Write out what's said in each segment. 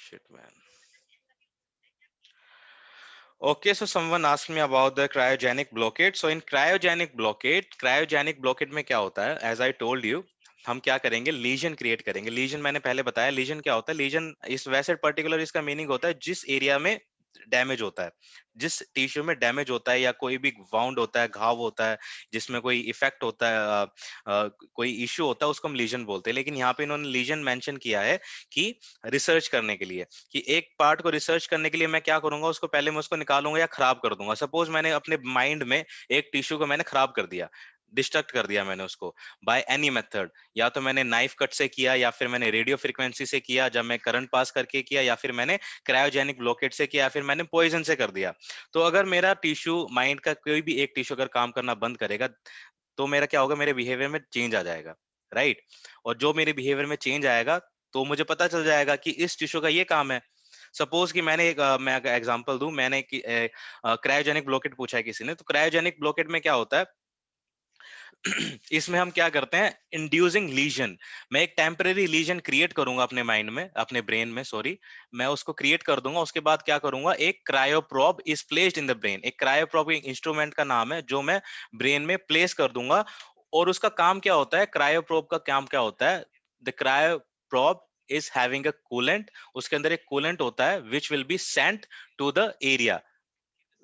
Shit, man. Okay, so someone asked me about the cryogenic blockade. So in cryogenic blockade में क्या होता है? As I told you, हम क्या करेंगे? लीजन क्रिएट करेंगे. लीजन मैंने पहले बताया. लीजन क्या होता है? लीजन इस वैसे पर्टिकुलर इसका मीनिंग होता है जिस एरिया में डैमेज होता है, जिस टिश्यू में डैमेज होता है या कोई भी वाउंड होता है, घाव होता है, जिसमें कोई इफेक्ट होता है, कोई इश्यू होता है, उसको हम लीजन बोलते हैं. लेकिन यहाँ पे इन्होंने लीजन मेंशन किया है कि रिसर्च करने के लिए, कि एक पार्ट को रिसर्च करने के लिए मैं क्या करूंगा, उसको पहले मैं उसको निकालूंगा या खराब कर दूंगा. सपोज मैंने अपने माइंड में एक टिश्यू को मैंने खराब कर दिया, डिस्ट्रक्ट कर दिया मैंने उसको बाय एनी मेथड. या तो मैंने नाइफ कट से किया, या फिर मैंने रेडियो फ्रीक्वेंसी से किया जब मैं करंट पास करके किया, या फिर मैंने क्रायोजेनिक ब्लॉकेट से किया, या फिर मैंने पॉइजन से कर दिया. तो अगर मेरा टिश्यू, माइंड का कोई भी एक टिश्यू अगर काम करना बंद करेगा, तो मेरा क्या होगा, मेरे बिहेवियर में चेंज आ जाएगा, राइट. और जो मेरे बिहेवियर में चेंज आएगा, तो मुझे पता चल जाएगा कि इस टिश्यू का ये काम है. सपोज कि मैंने एक मैं अगर एग्जांपल दूं, मैंने क्रायोजेनिक ब्लॉकेट पूछा है किसी ने, तो क्रायोजेनिक ब्लॉकेट में क्या होता है, इसमें हम क्या करते हैं, इंड्यूसिंग लीजन. मैं एक टेम्परेरी लीजन क्रिएट करूंगा अपने माइंड में, अपने ब्रेन में, सॉरी. मैं उसको क्रिएट कर दूंगा. उसके बाद क्या करूंगा, एक cryoprobe is placed in the brain. एक क्रायोप्रोब एक इंस्ट्रूमेंट का नाम है जो मैं ब्रेन में प्लेस कर दूंगा. और उसका काम क्या होता है, क्रायोप्रोब का काम क्या होता है, the cryoprobe is having a coolant. उसके अंदर एक कूलेंट होता है which will be sent to the area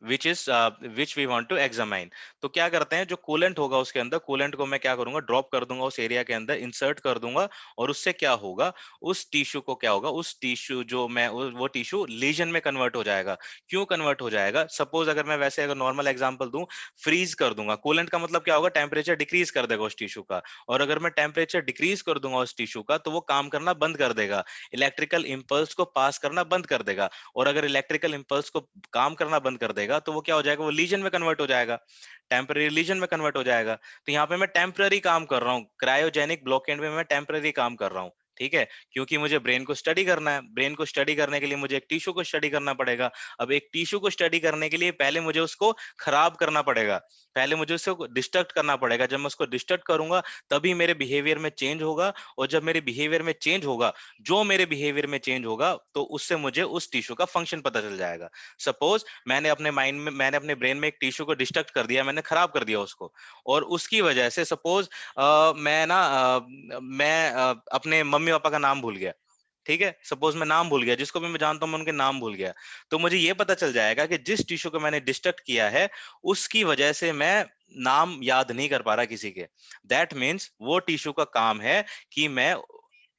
which we want to examine. तो क्या करते हैं, जो कूलेंट होगा उसके अंदर, कूलेंट को मैं क्या करूंगा, ड्रॉप कर दूंगा उस एरिया के अंदर, इंसर्ट कर दूंगा. और उससे क्या होगा, उस टिश्यू को क्या होगा, उस टिश्यू जो मैं वो टिश्यू लीजन में कन्वर्ट हो जाएगा. क्यों कन्वर्ट हो जाएगा, सपोज अगर मैं वैसे अगर नॉर्मल एग्जांपल दूं, फ्रीज कर दूंगा. कूलेंट का मतलब क्या होगा, टेम्परेचर डिक्रीज कर देगा उस टिश्यू का. और अगर मैं टेम्परेचर डिक्रीज कर दूंगा उस टिश्यू का, तो वो काम करना बंद कर देगा, इलेक्ट्रिकल इंपल्स को पास करना बंद कर देगा. और अगर इलेक्ट्रिकल इंपल्स को काम करना बंद कर देगा, तो वो क्या हो जाएगा, वो लीजन में कन्वर्ट हो जाएगा, टेम्पररी लीजन में कन्वर्ट हो जाएगा. तो यहाँ पे मैं टेम्पररी काम कर रहा हूँ, क्रायोजेनिक ब्लॉकेड में मैं टेम्पररी काम कर रहा हूँ, ठीक है. क्योंकि मुझे ब्रेन को स्टडी करना है. ब्रेन को स्टडी करने के लिए मुझे एक टिश्यू को स्टडी करना पड़ेगा. अब एक टिश्यू को स्टडी करने के लिए पहले मुझे उसको खराब करना पड़ेगा, पहले मुझे उसको डिस्ट्रक्ट करना पड़ेगा. जब मैं उसको डिस्ट्रक्ट करूंगा, तभी मेरे बिहेवियर में चेंज होगा. और जब मेरे बिहेवियर में चेंज होगा, जो मेरे बिहेवियर में चेंज होगा, तो उससे मुझे उस टिश्यू का फंक्शन पता चल जाएगा. सपोज मैंने अपने माइंड में, मैंने अपने ब्रेन में एक टिश्यू को डिस्ट्रक्ट कर दिया, मैंने खराब कर दिया उसको. और उसकी वजह से सपोज मैं अपने मम्मी पापा का नाम भूल गया, ठीक है. सपोज मैं नाम भूल गया, जिसको भी मैं जानता हूं मैं उनके नाम भूल गया. तो मुझे ये पता चल जाएगा कि जिस टिश्यू को मैंने डिस्ट्रक्ट किया है, उसकी वजह से मैं नाम याद नहीं कर पा रहा किसी के. दैट मीन्स वो टिश्यू का काम है कि मैं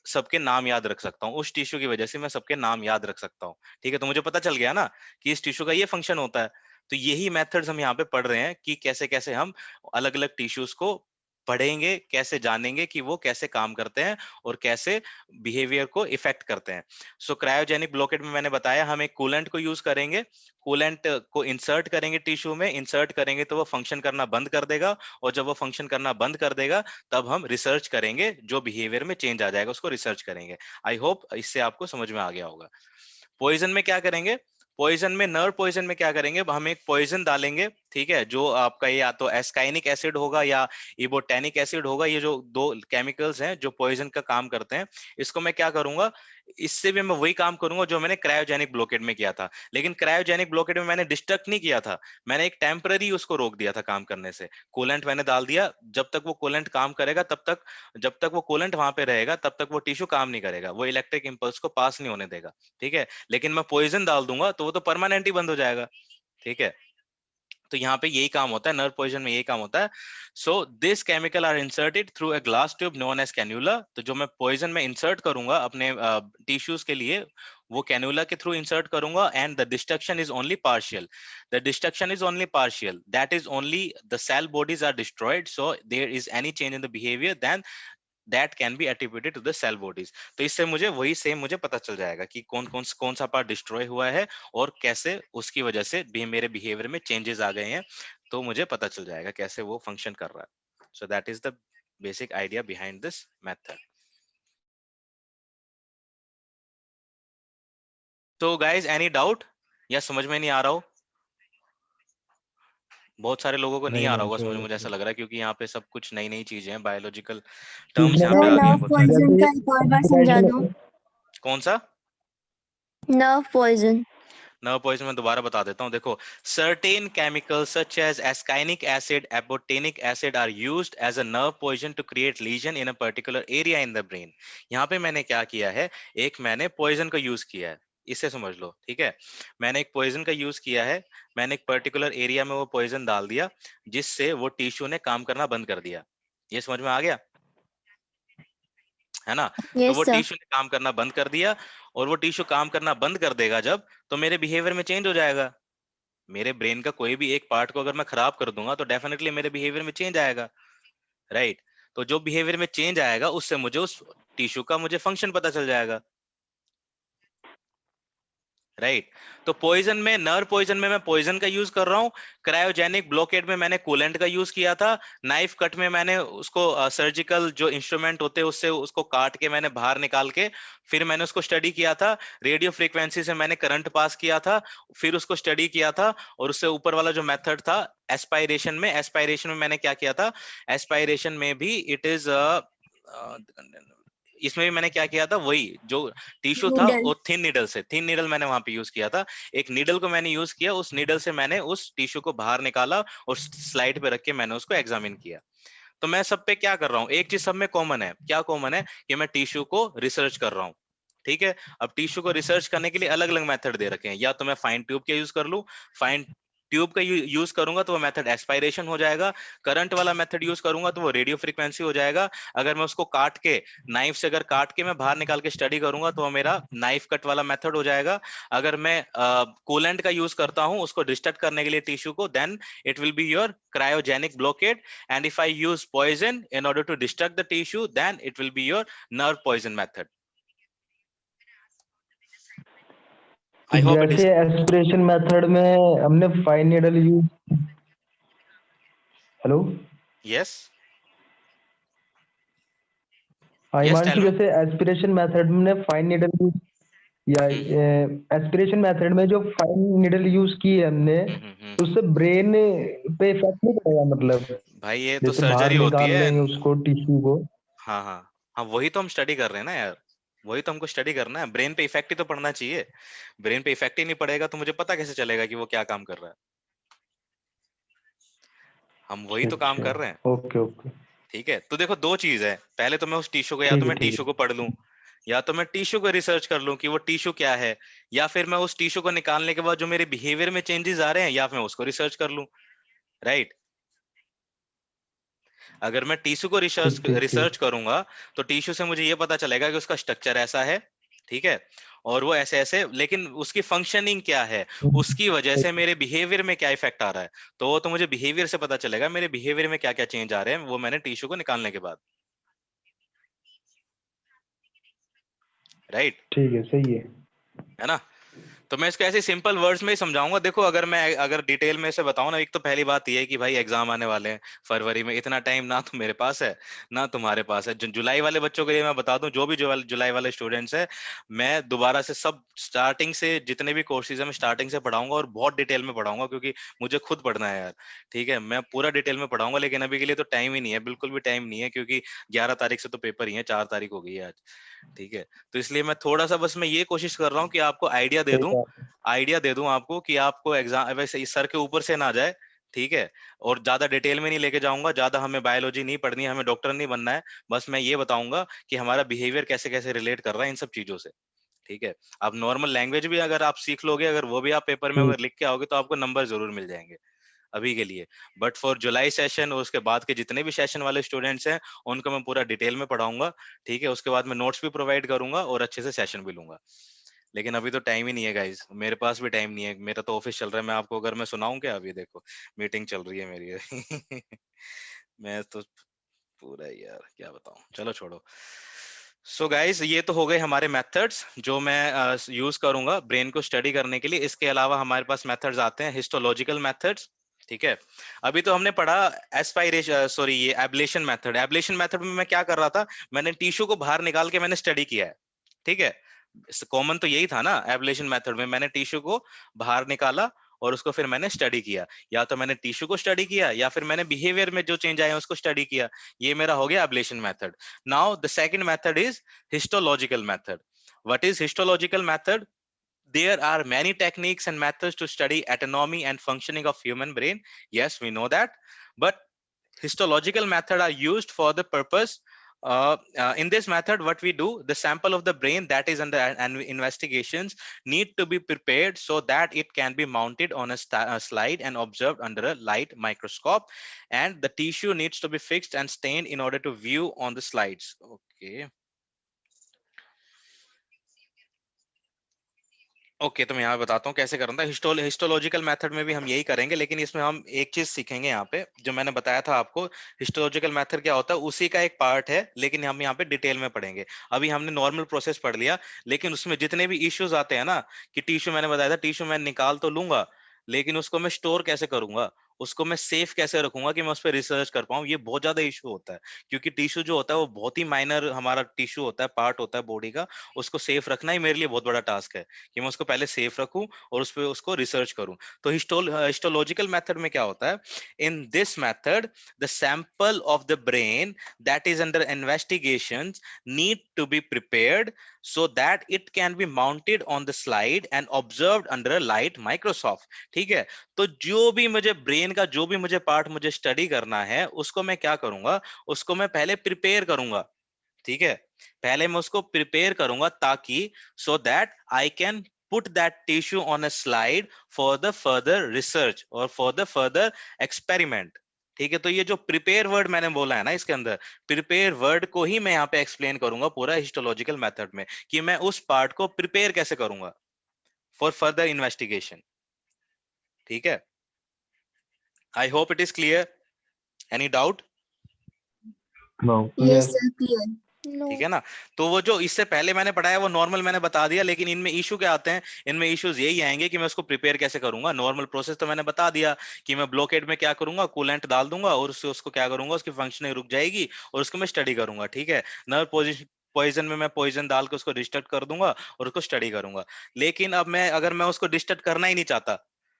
सबके नाम याद रख सकता हूँ. उस टिश्यू की वजह से मैं सबके नाम याद रख सकता हूँ, ठीक है. तो मुझे पता चल गया ना कि इस टिश्यू का ये फंक्शन होता है. तो यही मेथड्स हम यहाँ पे पढ़ रहे हैं कि कैसे कैसे हम अलग अलग टिश्यूज को पढ़ेंगे, कैसे जानेंगे कि वो कैसे काम करते हैं और कैसे बिहेवियर को इफेक्ट करते हैं. सो क्रायोजेनिक ब्लॉकेट में मैंने बताया, हम एक कूलेंट को यूज करेंगे. कूलेंट को इंसर्ट करेंगे टिश्यू में, इंसर्ट करेंगे तो वो फंक्शन करना बंद कर देगा. और जब वो फंक्शन करना बंद कर देगा, तब हम रिसर्च करेंगे, जो बिहेवियर में चेंज आ जाएगा उसको रिसर्च करेंगे. आई होप इससे आपको समझ में आ गया होगा. पॉइजन में क्या करेंगे, पॉइजन में, नर्व पॉइजन में क्या करेंगे, हम एक पॉइजन डालेंगे, ठीक है, जो आपका या तो एस्काइनिक एसिड होगा या इबोटेनिक एसिड होगा. ये जो दो केमिकल्स हैं जो पॉइजन का काम करते हैं, इसको मैं क्या करूंगा, इससे भी मैं वही काम करूंगा जो मैंने क्रायोजेनिक ब्लॉकेड में किया था. लेकिन क्रायोजेनिक ब्लॉकेड में मैंने डिस्ट्रक्ट नहीं किया था, मैंने एक टेम्पररी उसको रोक दिया था काम करने से. कूलेंट मैंने डाल दिया, जब तक वो कूलेंट काम करेगा तब तक, जब तक वो कूलेंट वहां पे रहेगा तब तक वो टिश्यू काम नहीं करेगा, वो इलेक्ट्रिक इंपल्स को पास नहीं होने देगा, ठीक है. लेकिन मैं पॉइजन डाल दूंगा तो वो तो परमानेंट ही बंद हो जाएगा, ठीक है. तो यहाँ पे यही काम होता है, नर्व पॉइजन में यही काम होता है. So this chemical are inserted through a glass tube known as cannula. तो जो मैं पॉइजन में इंसर्ट करूंगा अपने टिश्यूज के लिए, वो कैन्यूला के थ्रू इंसर्ट करूंगा. And the destruction is only partial, the destruction is only partial, that is only the cell bodies are destroyed. So there is any change in the behaviour, then that can be attributed to the cell bodies. तो इससे मुझे वही same मुझे पता चल जाएगा कि कौन सा पार्ट डिस्ट्रॉय हुआ है और कैसे उसकी वजह से भी मेरे बिहेवियर में चेंजेस आ गए हैं. तो मुझे पता चल जाएगा कैसे वो फंक्शन कर रहा है. So that is the basic idea behind this method. तो गाइज एनी डाउट, या समझ में नहीं आ रहा हो? बहुत सारे लोगों को नहीं नहीं आ रहा नहीं होगा समझ में, सर। मुझे ऐसा लग रहा है, क्योंकि यहाँ पे सब कुछ नई नई चीजें हैं, बायोलॉजिकल टर्म्स इसमें यहाँ ना पे सर आ गए हैं नर्व बहुत सारे. पॉइजन जैसे का एक और बार समझा दो. कौन सा? nerve poison. नर्व पॉइजन में दोबारा बता देता हूँ, देखो, certain chemicals such as kainic acid, ibotenic acid are used as a nerve poison to create lesion in a particular area in the brain. यहाँ पे मैंने क्या किया है, एक मैंने पॉइजन का यूज किया है, इसे समझ लो, ठीक है। मैंने एक पॉइजन का यूज किया है, मैंने एक पर्टिकुलर एरिया में वो पॉइजन डाल दिया, जिससे वो टिश्यू ने काम करना बंद कर दिया। ये समझ में आ गया है ना? तो Yes, वो sir. टिश्यू ने काम करना बंद कर दिया, और वो टिश्यू काम करना बंद कर देगा जब, तो मेरे बिहेवियर में चेंज हो जाएगा। मेरे ब्रेन का कोई भी एक पार्ट को अगर मैं खराब कर दूंगा तो डेफिनेटली मेरे बिहेवियर में चेंज आएगा, राइट? तो जो बिहेवियर में चेंज आएगा उससे मुझे उस टिश्यू का मुझे फंक्शन पता चल जाएगा, राइट? तो पॉइजन में, नर पॉइजन में मैं पॉइजन का यूज कर रहा हूँ, क्रायोजेनिक ब्लॉकेड में मैंने कूलेंट का यूज किया था, नाइफ कट में मैंने उसको सर्जिकल जो इंस्ट्रूमेंट होते हैं उससे उसको काट के मैंने बाहर निकाल के फिर मैंने उसको स्टडी किया था, रेडियो फ्रीक्वेंसी से मैंने करंट पास किया था, फिर उसको स्टडी किया था, और उससे ऊपर वाला जो मेथड था एस्पायरेशन में, एस्पायरेशन में मैंने क्या किया था, एस्पायरेशन में भी इट इज इसमें भी मैंने क्या किया था, वही जो टिश्यू था Noodle. वो थिन नीडल से, थिन नीडल मैंने वहां पे यूज किया था, एक नीडल को मैंने यूज किया, उस नीडल से मैंने उस टिश्यू को बाहर निकाला और स्लाइड पे रख के मैंने उसको एग्जामिन किया। तो मैं सब पे क्या कर रहा हूँ, एक चीज सब में कॉमन है, क्या कॉमन है, कि मैं टिश्यू को रिसर्च कर रहा हूँ, ठीक है। अब टिश्यू को रिसर्च करने के लिए अलग अलग मेथड दे रखे हैं, या तो मैं फाइन ट्यूब का यूज कर लूं, फाइन ट्यूब का यूज करूंगा तो वो मेथड एस्पायरेशन हो जाएगा, करंट वाला मेथड यूज करूंगा तो वो रेडियो फ्रीक्वेंसी हो जाएगा, अगर मैं उसको काट के, नाइफ से अगर काट के मैं बाहर निकाल के स्टडी करूंगा तो वो मेरा नाइफ कट वाला मेथड हो जाएगा, अगर मैं कूलेंट का यूज करता हूं उसको डिस्ट्रक्ट करने के लिए टिश्यू को, then it will be your cryogenic blockade, and if I use poison in order to destruct the tissue, then it will be your nerve poison method. I hope it is. जैसे aspiration method में हमने fine needle use, hello Yes. Yes, tell Himanshu, me. जैसे aspiration method में fine needle use या हम्म aspiration method में जो fine needle use की है हमने, तो हम्म। उससे ब्रेन पे इफेक्ट नहीं पड़ेगा, मतलब भाई ये तो जैसे बाहर सर्जरी होती निकाल है। लेंगे उसको टिश्यू को। हाँ हाँ हाँ, वही तो हम स्टडी कर रहे हैं ना यार, वही तो हमको स्टडी करना है, ब्रेन पे इफेक्ट ही तो पड़ना चाहिए, ब्रेन पे इफेक्ट ही नहीं पड़ेगा तो मुझे पता कैसे चलेगा कि वो क्या काम कर रहा है, हम वही तो काम अच्छा, कर रहे हैं। ओके ओके, ठीक है, तो देखो दो चीज है, पहले तो मैं उस टिश्यू को, या ठीक तो है मैं ठीक टिश्यू है। को पढ़ लूं, या तो मैं टिश्यू को रिसर्च कर लूं कि वो टिश्यू क्या है, या फिर मैं उस टिश्यू को निकालने के बाद जो मेरे बिहेवियर में चेंजेस आ रहे हैं, या फिर मैं उसको रिसर्च कर लूं, राइट? अगर मैं टिश्यू को रिसर्च ठीक ठीक रिसर्च ठीक। करूंगा तो टिश्यू से मुझे ये पता चलेगा कि उसका स्ट्रक्चर ऐसा है, ठीक है, और वो ऐसे ऐसे, लेकिन उसकी फंक्शनिंग क्या है, उसकी वजह से मेरे बिहेवियर में क्या इफेक्ट आ रहा है, तो वो तो मुझे बिहेवियर से पता चलेगा, मेरे बिहेवियर में क्या क्या चेंज आ रहे हैं, वो मैंने टिश्यू को निकालने के बाद, राइट? ठीक है, सही है ना? तो मैं इसको ऐसे सिंपल वर्ड्स में ही समझाऊंगा। देखो अगर मैं अगर डिटेल में इसे बताऊं ना, एक तो पहली बात ये है कि भाई एग्जाम आने वाले हैं फरवरी में, इतना टाइम ना तो मेरे पास है ना तुम्हारे पास है। जुलाई वाले बच्चों के लिए मैं बता दूं, जो भी जुलाई वाले स्टूडेंट्स है, मैं दोबारा से सब स्टार्टिंग से जितने भी कोर्सेज है मैं स्टार्टिंग से पढ़ाऊंगा, और बहुत डिटेल में पढ़ाऊंगा, क्योंकि मुझे खुद पढ़ना है यार, ठीक है। मैं पूरा डिटेल में पढ़ाऊंगा, लेकिन अभी के लिए तो टाइम ही नहीं है, बिल्कुल भी टाइम नहीं है, क्योंकि 11 तारीख से तो पेपर ही है, 4 तारीख हो गई है आज, ठीक है। तो इसलिए मैं थोड़ा सा बस मैं ये कोशिश कर रहा हूँ कि आपको आइडिया दे दूं, है। आइडिया दे दूं आपको, कि आपको एग्जाम वैसे इस सर के ऊपर से ना जाए, ठीक है। और ज्यादा डिटेल में नहीं लेके जाऊंगा, ज्यादा हमें बायोलॉजी नहीं पढ़नी है, हमें डॉक्टर नहीं बनना है, बस मैं ये बताऊंगा कि हमारा बिहेवियर कैसे कैसे रिलेट कर रहा है इन सब चीजों से, ठीक है। अब नॉर्मल लैंग्वेज भी अगर आप सीख लोगे, अगर वो भी आप पेपर में ठीक। अगर लिख के आओगे तो आपको नंबर जरूर मिल जाएंगे अभी के लिए। बट फॉर जुलाई सेशन और उसके बाद के जितने भी सेशन वाले स्टूडेंट्स हैं, उनको मैं पूरा डिटेल में पढ़ाऊंगा, ठीक है। उसके बाद मैं नोट्स भी प्रोवाइड करूंगा और अच्छे से सेशन भी लूंगा, लेकिन अभी तो टाइम ही नहीं है गाइज, मेरे पास भी टाइम नहीं है, मेरा तो ऑफिस चल रहा है, मैं आपको अगर मैं सुनाऊं क्या, अभी देखो मीटिंग चल रही है मेरी मैं तो पूरा ही यार क्या बताऊं, चलो छोड़ो। सो गाइस, ये तो हो गए हमारे मेथड्स जो मैं यूज करूंगा ब्रेन को स्टडी करने के लिए। इसके अलावा हमारे पास मेथड्स आते हैं हिस्टोलॉजिकल मेथड्स, ठीक है। अभी तो हमने पढ़ा एस्पायरेशन, सॉरी ये एब्लेशन मेथड। एब्लेशन मेथड में मैं क्या कर रहा था, मैंने टिश्यू को बाहर निकाल के मैंने स्टडी किया है, ठीक है। कॉमन तो यही था ना, एब्लेशन मेथड में मैंने टिश्यू को बाहर निकाला और उसको फिर मैंने स्टडी किया, या तो मैंने टिश्यू को स्टडी किया या फिर मैंने बिहेवियर में जो चेंज आए हैं उसको स्टडी किया। ये मेरा हो गया ablation method. Now the second method is histological method. What is histological method? there are many techniques and methods to study anatomy and functioning of human brain. Yes, we know that, but histological method are used for the purpose. In this method, what we do, the sample of the brain that is under investigations need to be prepared so that it can be mounted on a slide and observed under a light microscope, and the tissue needs to be fixed and stained in order to view on the slides. Okay. Okay, तो मैं यहाँ बताता हूँ कैसे करना था। Histological method में भी हम यही करेंगे, लेकिन इसमें हम एक चीज सीखेंगे यहाँ पे, जो मैंने बताया था आपको। हिस्टोलॉजिकल मेथड क्या होता है, उसी का एक पार्ट है, लेकिन हम यहाँ पे डिटेल में पढ़ेंगे। अभी हमने नॉर्मल प्रोसेस पढ़ लिया, लेकिन उसमें जितने भी इश्यूज आते हैं ना, कि टिश्यू, मैंने बताया था टिश्यू मैं निकाल तो लूंगा, लेकिन उसको मैं स्टोर कैसे करूंगा, उसको मैं सेफ कैसे रखूंगा कि मैं उस पर रिसर्च कर पाऊँ, ये बहुत ज्यादा इशू होता है। क्योंकि टिश्यू जो होता है वो बहुत ही माइनर हमारा टिश्यू होता है, पार्ट होता है बॉडी का। उसको सेफ रखना ही मेरे लिए बहुत बड़ा टास्क है, कि मैं उसको पहले सेफ रखूं और उस पर उसको रिसर्च करूं। तो हिस्टोलॉजिकल मेथड में क्या होता है, in this method the sample of the brain that is under investigation need to be prepared so that it can be mounted on the slide and observed under a light microscope। ठीक है, तो जो भी मुझे brain का जो भी मुझे पार्ट मुझे स्टडी करना है, उसको मैं क्या करूंगा, उसको मैं पहले प्रिपेयर करूंगा। ठीक है, पहले मैं उसको प्रिपेयर करूंगा ताकि so that I can put that tissue on a slide for the further research or for the further experiment। ठीक है, तो ये जो प्रिपेयर वर्ड मैंने बोला है ना, इसके अंदर प्रिपेयर वर्ड को ही मैं यहाँ पे एक्सप्लेन करूंगा पूरा हिस्टोलॉजिकल मेथड में, कि मैं उस पार्ट को प्रिपेयर कैसे करूंगा फॉर फर्दर इन्वेस्टिगेशन। ठीक है, I hope it is clear. Any doubt? No. Yes, Yes. sir, clear. ठीक है ना। तो वो जो इससे पहले मैंने पढ़ाया वो नॉर्मल मैंने बता दिया, लेकिन इनमें इशू क्या आते हैं, इनमें इश्यूज यही आएंगे कि मैं उसको प्रिपेयर कैसे करूंगा। नॉर्मल प्रोसेस तो मैंने बता दिया कि मैं ब्लॉकेट में क्या करूंगा, कूलेंट डाल दूंगा और उससे उसको क्या करूंगा, उसकी फंक्शनिंग रुक जाएगी और उसको मैं स्टडी करूंगा। ठीक है, नर्व पोजिशन पॉइजन में मैं पॉइजन डाल के उसको डिस्ट्रक्ट कर दूंगा और उसको स्टडी करूंगा। लेकिन अब मैं अगर मैं उसको डिस्ट्रक्ट करना ही नहीं चाहता,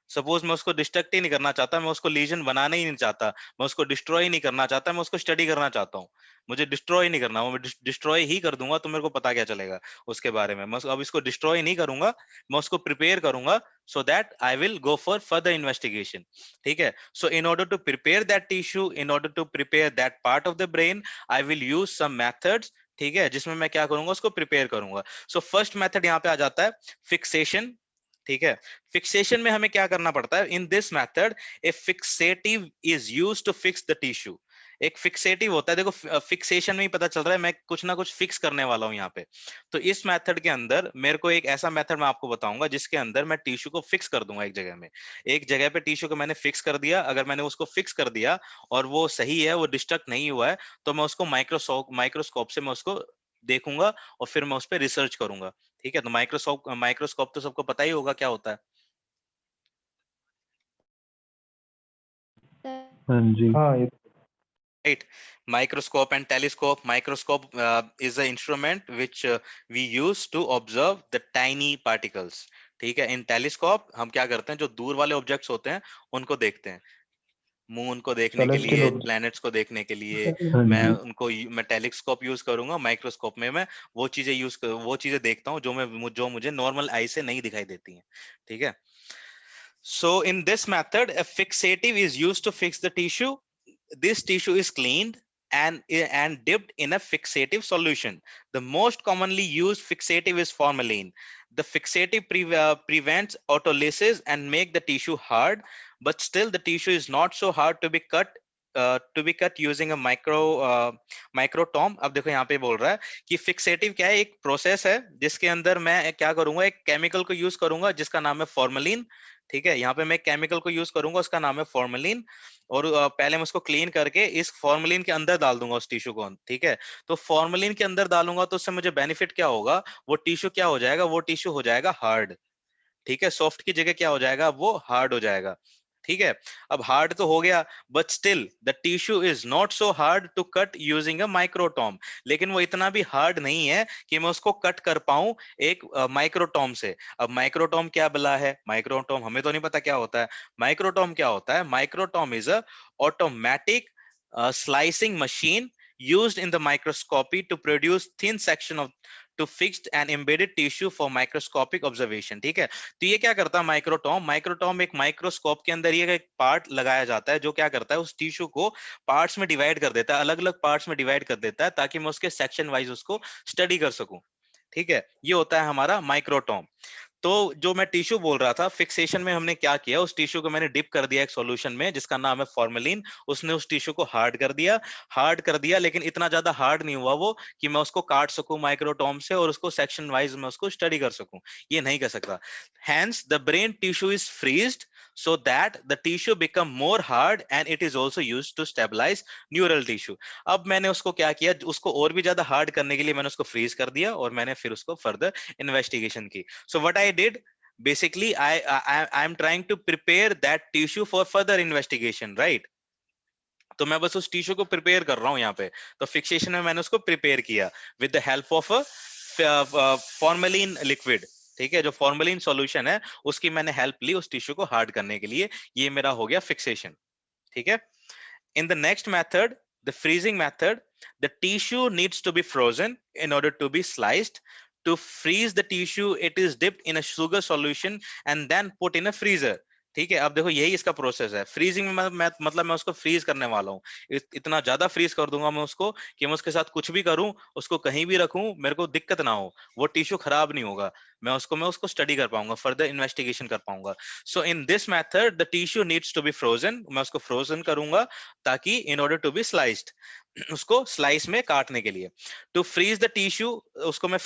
सपोज मैं उसको डिस्ट्रक्ट ही नहीं करना चाहता, मैं उसको लीजन बनाना ही नहीं चाहता, मैं उसको डिस्ट्रॉय नहीं करना चाहता, मैं उसको स्टडी करना चाहता हूँ, मुझे डिस्ट्रॉय नहीं करना, वो मैं डिस्ट्रॉय ही कर दूंगा, तो मेरे को पता क्या चलेगा उसके बारे में। मैं अब इसको डिस्ट्रॉय नहीं करूंगा, मैं उसको प्रिपेयर करूंगा so that I will go for further investigation। ठीक है, so in order to prepare that tissue, in order to prepare that part of the brain, I will use some methods। ठीक है, जिसमें मैं क्या करूंगा, उसको प्रिपेयर करूंगा। सो फर्स्ट मेथड यहाँ पे आ जाता है फिक्सेशन। ठीक है, फिक्सेशन में हमें क्या करना पड़ता है, in this method a fixative is used to fix the tissue. एक फिक्सेटिव होता है, देखो फिक्सेशन में ही पता चल रहा है मैं कुछ ना कुछ फिक्स करने वाला हूं यहाँ पे। तो इस मेथड के अंदर मेरे को एक ऐसा मेथड मैं आपको बताऊंगा जिसके अंदर मैं टिश्यू को फिक्स कर दूंगा एक जगह में। एक जगह पे टिश्यू को मैंने फिक्स कर दिया, अगर मैंने उसको फिक्स कर दिया और वो सही है, वो डिस्ट्रक्ट नहीं हुआ है, तो मैं उसको माइक्रोस्कोप से मैं उसको देखूंगा और फिर मैं उस पर रिसर्च करूंगा। ठीक है, तो माइक्रोस्कोप तो सबको पता ही होगा क्या होता है। हाँ जी। हाँ, ये Right, microscope and telescope। Microscope is an instrument which we use to observe the tiny particles। ठीक है, इन टेलीस्कोप हम क्या करते हैं, जो दूर वाले ऑब्जेक्ट्स होते हैं उनको देखते हैं, मून को देखने के सेलेस्टियल लिए, ऑब्जेक्ट। प्लैनेट्स को देखने के लिए। हाँ मैं जी। उनको मैं टेलीस्कोप यूज करूंगा, माइक्रोस्कोप में मैं वो चीजें देखता हूँ जो मुझे नॉर्मल आई से नहीं दिखाई देती हैं। ठीक है, so in this method a fixative is used to fix the tissue। This tissue is cleaned and dipped in a fixative solution। The most commonly used fixative is formalin। The fixative prevents autolysis and make the tissue hard, but still the tissue is not so hard to be cut using a microtome। अब देखो यहाँ पे बोल रहा है कि fixative क्या है, एक प्रोसेस है जिसके अंदर मैं क्या करूंगा, एक केमिकल को यूज करूंगा जिसका नाम है फॉर्मलिन। ठीक है, यहाँ पे मैं केमिकल को यूज करूंगा, उसका नाम है फॉर्मलिन, और पहले मैं उसको क्लीन करके इस फॉर्मलिन के अंदर डाल दूंगा उस टिश्यू को। ठीक है, तो फॉर्मलिन के अंदर डालूंगा तो उससे मुझे बेनिफिट क्या होगा, वो टिश्यू क्या हो जाएगा, वो टिश्यू हो जाएगा हार्ड। ठीक है, सॉफ्ट की जगह क्या हो जाएगा, वो हार्ड हो जाएगा। ठीक है, अब हार्ड तो हो गया, but still the tissue is not so hard to cut using a microtome. लेकिन वो इतना भी हार्ड नहीं है कि मैं उसको कट कर पाऊं एक माइक्रोटॉम से। अब माइक्रोटॉम क्या बला है, माइक्रोटॉम हमें तो नहीं पता क्या होता है। माइक्रोटॉम क्या होता है, microtome is a automatic slicing machine used in the microscopy to produce thin section of to fixed and embedded tissue for microscopic observation. ठीक है, तो ये क्या करता है माइक्रोटॉम? माइक्रोटॉम एक माइक्रोस्कोप के अंदर ये एक पार्ट लगाया जाता है जो क्या करता है उस टिश्यू को पार्ट्स में डिवाइड कर देता है, अलग अलग पार्ट्स में डिवाइड कर देता है, ताकि मैं उसके सेक्शन वाइज उसको स्टडी कर सकूं। ठीक है, ये होता है हमारा माइक्रोटॉम। तो जो मैं टिश्यू बोल रहा था, फिक्सेशन में हमने क्या किया, उस टिश्यू को मैंने डिप कर दिया एक सॉल्यूशन में जिसका नाम है फॉर्मेलिन। उसने उस टिश्यू को हार्ड कर दिया, लेकिन इतना ज्यादा हार्ड नहीं हुआ वो कि मैं उसको काट सकूं माइक्रोटॉम से और उसको सेक्शन वाइज मैं उसको स्टडी कर सकूं। ये नहीं कर सकता। Hence, the brain tissue is freezed so that the tissue become more hard and it is also used to stabilize neural tissue. अब मैंने उसको क्या किया, उसको और भी ज्यादा हार्ड करने के लिए मैंने उसको फ्रीज कर दिया और मैंने फिर उसको फर्दर इन्वेस्टिगेशन की। So what I did, basically I am trying to prepare that tissue for further investigation, right? तो मैं बस उस टिश्यू को प्रिपेयर कर रहा हूं यहाँ पे। तो फिक्सेशन में मैंने उसको प्रिपेयर किया with the help of a formalin liquid. ठीक है, जो फॉर्मेलिन सॉल्यूशन है उसकी मैंने हेल्प ली उस टिश्यू को हार्ड करने के लिए। ये मेरा हो गया फिक्सेशन। ठीक है, in the next method, the freezing method, the tissue needs to be frozen in order to be sliced. To freeze the tissue, it is dipped in a sugar solution and then put in a freezer. ठीक है, अब देखो यही इसका process है। Freezing में मतलब मैं उसको फ्रीज करने वाला हूँ। इतना ज्यादा फ्रीज कर दूंगा मैं उसको कि मैं उसके साथ कुछ भी करूं, उसको कहीं भी रखूं, मेरे को दिक्कत ना हो, वो टिश्यू खराब नहीं होगा, मैं उसको स्टडी कर पाऊंगा, फर्दर इन्वेस्टिगेशन कर पाऊंगा। So in this method the tissue needs to be frozen. मैं उसको फ्रोजन करूंगा ताकि in order to be sliced, उसको स्लाइस में काटने के लिए। टू फ्रीज द टिश्यू, उसको मैं